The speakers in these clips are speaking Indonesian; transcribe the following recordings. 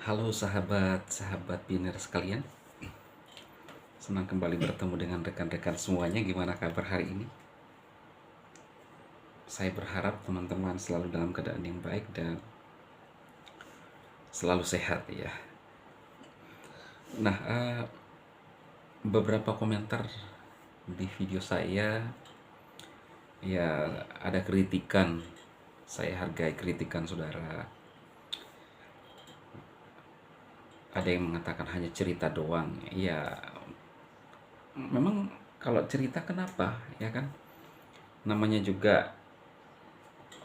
Halo sahabat-sahabat Biner sekalian. Senang kembali bertemu dengan rekan-rekan semuanya. Gimana kabar hari ini? Saya berharap teman-teman selalu dalam keadaan yang baik dan selalu sehat ya. Nah, beberapa komentar di video saya ya ada kritikan. Saya hargai kritikan saudara. Ada yang mengatakan hanya cerita doang. Ya, memang kalau cerita kenapa ya kan? Namanya juga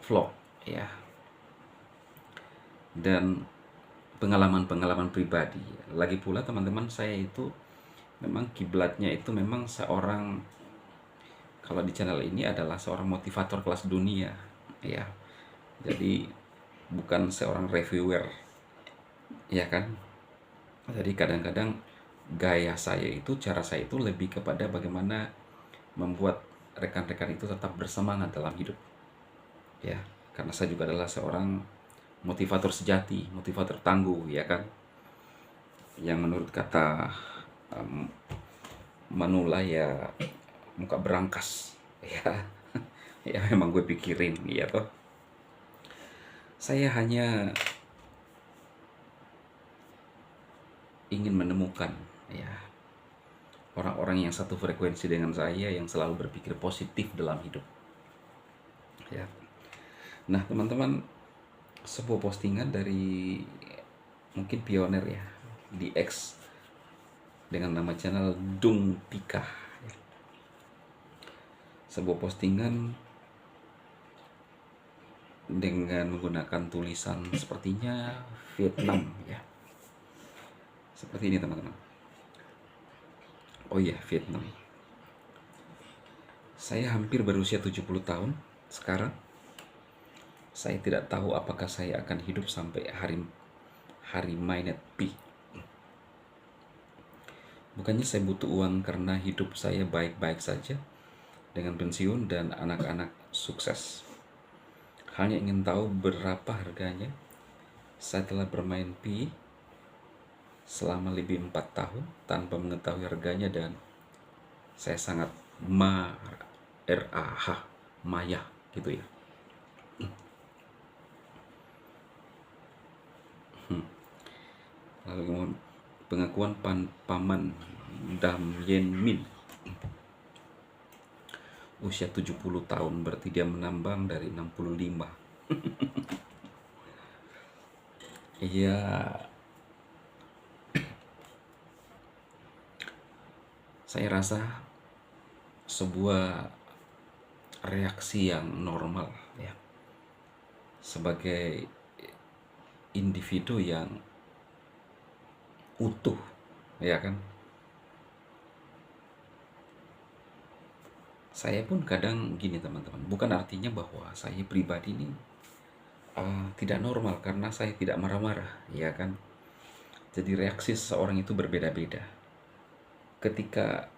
vlog ya, dan pengalaman-pengalaman pribadi. Lagi pula teman-teman, saya itu memang kiblatnya itu memang seorang, kalau di channel ini adalah seorang motivator kelas dunia ya. Jadi bukan seorang reviewer ya kan. Jadi kadang-kadang gaya saya itu, cara saya itu lebih kepada bagaimana membuat rekan-rekan itu tetap bersemangat dalam hidup ya. Karena saya juga adalah seorang motivator sejati, motivator tangguh ya kan, yang menurut kata um, Manula ya muka berangkas ya. Ya memang gue pikirin ya toh. Saya hanya ingin menemukan ya orang-orang yang satu frekuensi dengan saya, yang selalu berpikir positif dalam hidup ya. Nah teman-teman, sebuah postingan dari mungkin pioner ya di X dengan nama channel Dung Pika, sebuah postingan dengan menggunakan tulisan sepertinya Vietnam ya. Seperti ini teman-teman. Oh iya, Vietnam. Saya hampir berusia 70 tahun sekarang. Saya tidak tahu apakah saya akan hidup sampai hari hari mainet pi. Bukannya saya butuh uang karena hidup saya baik-baik saja dengan pensiun dan anak-anak sukses. Hanya ingin tahu berapa harganya. Saya telah bermain pi selama lebih 4 tahun tanpa mengetahui harganya, dan saya sangat maya gitu ya. Lalu pengakuan paman Dam Yen Min, usia 70 tahun, berarti dia menambang dari 65. Iya, saya rasa sebuah reaksi yang normal ya, sebagai individu yang utuh ya kan. Saya pun kadang gini teman-teman, bukan artinya bahwa saya pribadi ini tidak normal karena saya tidak marah-marah ya kan. Jadi reaksi seseorang itu berbeda-beda. Ketika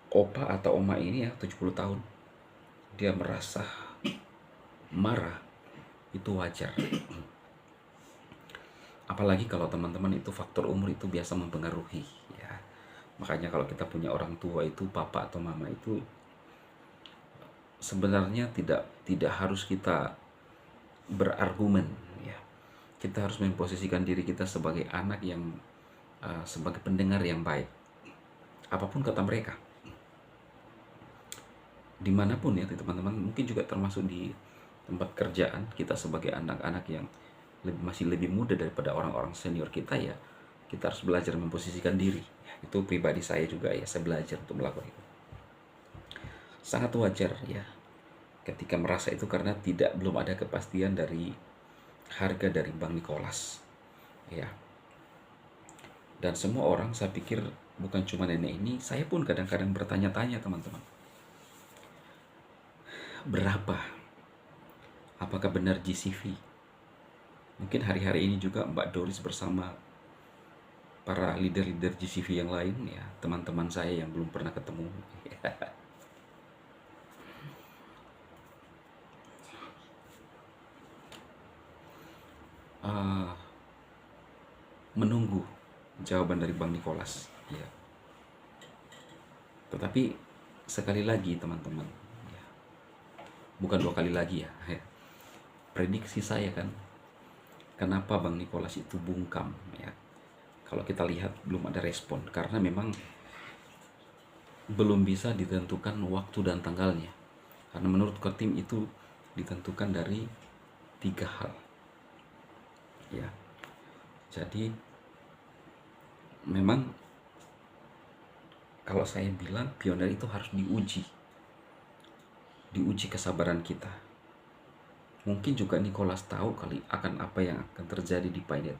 opa atau oma ini ya 70 tahun dia merasa marah, itu wajar. Apalagi kalau teman-teman itu faktor umur itu biasa mempengaruhi ya. Makanya kalau kita punya orang tua itu, papa atau mama itu, sebenarnya tidak harus kita berargumen ya. Kita harus memposisikan diri kita sebagai anak yang sebagai pendengar yang baik apapun kata mereka, dimanapun ya teman-teman. Mungkin juga termasuk di tempat kerjaan kita sebagai anak-anak yang masih lebih muda daripada orang-orang senior kita ya. Kita harus belajar memposisikan diri. Itu pribadi saya juga ya, saya belajar untuk melakukan itu. Sangat wajar ya ketika merasa itu, karena belum ada kepastian dari harga dari Bang Nicholas ya. Dan semua orang, saya pikir bukan cuma nenek ini, saya pun kadang-kadang bertanya-tanya teman-teman, berapa, apakah benar GCV? Mungkin hari-hari ini juga Mbak Doris bersama para leader-leader GCV yang lain ya, teman-teman saya yang belum pernah ketemu. menunggu jawaban dari Bang Nicholas ya. Tetapi sekali lagi teman-teman ya, bukan 2 kali lagi ya, prediksi saya kan, kenapa Bang Nicholas itu bungkam ya. Kalau kita lihat belum ada respon karena memang belum bisa ditentukan waktu dan tanggalnya. Karena menurut tim itu ditentukan dari 3 hal. Ya. Jadi memang kalau saya bilang pionir itu harus diuji. Diuji kesabaran kita. Mungkin juga Nicholas tahu kali akan apa yang akan terjadi di Pioneer.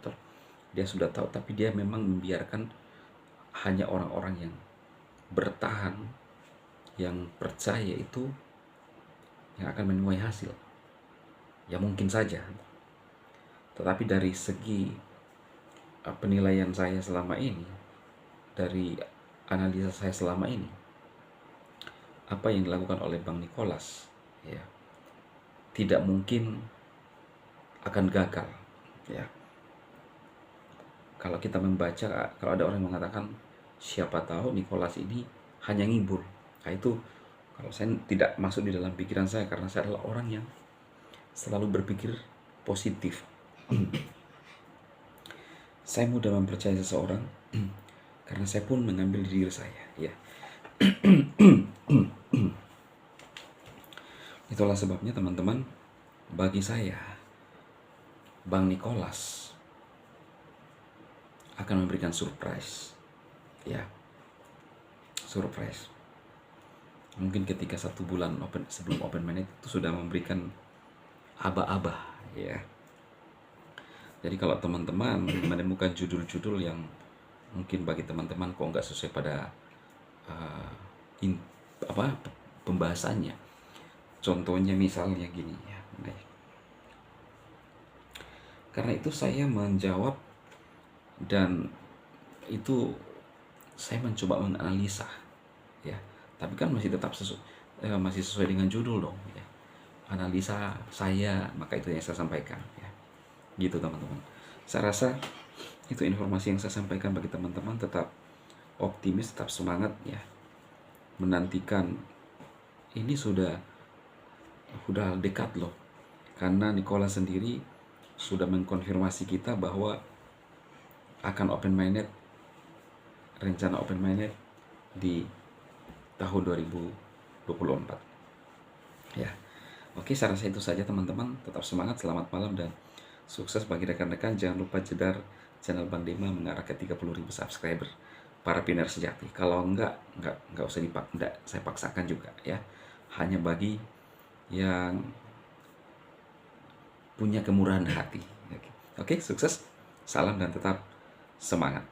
Dia sudah tahu, tapi dia memang membiarkan hanya orang-orang yang bertahan, yang percaya itu yang akan menuai hasil. Ya mungkin saja. Tetapi dari segi penilaian saya selama ini, dari analisa saya selama ini, apa yang dilakukan oleh Bang Nicholas ya tidak mungkin akan gagal ya. Kalau kita membaca, kalau ada orang yang mengatakan siapa tahu Nicholas ini hanya ngibul, nah itu kalau saya tidak masuk di dalam pikiran saya, karena saya adalah orang yang selalu berpikir positif. Saya mudah mempercayai seseorang karena saya pun mengambil diri saya ya. Itulah sebabnya teman-teman, bagi saya Bang Nicholas akan memberikan surprise ya, surprise. Mungkin ketika 1 bulan sebelum open minded itu sudah memberikan aba-aba ya. Jadi kalau teman-teman menemukan judul-judul yang mungkin bagi teman-teman kok nggak sesuai pada pembahasannya, contohnya misalnya gini ya, karena itu saya menjawab, dan itu saya mencoba menganalisa ya, tapi kan masih tetap masih sesuai dengan judul dong ya, analisa saya, maka itu yang saya sampaikan ya, gitu teman-teman. Saya rasa itu informasi yang saya sampaikan bagi teman-teman. Tetap optimis, tetap semangat ya, menantikan ini sudah dekat loh, karena Nicholas sendiri sudah mengkonfirmasi kita bahwa akan open minded, rencana open minded di tahun 2024 ya. Oke, saya rasa itu saja teman-teman. Tetap semangat, selamat malam, dan sukses bagi rekan-rekan. Jangan lupa jedar channel Bang Dema mengarah ke 30.000 subscriber para pioner sejati. Kalau enggak usah saya paksakan juga ya, hanya bagi yang punya kemurahan hati. Oke, sukses, salam, dan tetap semangat.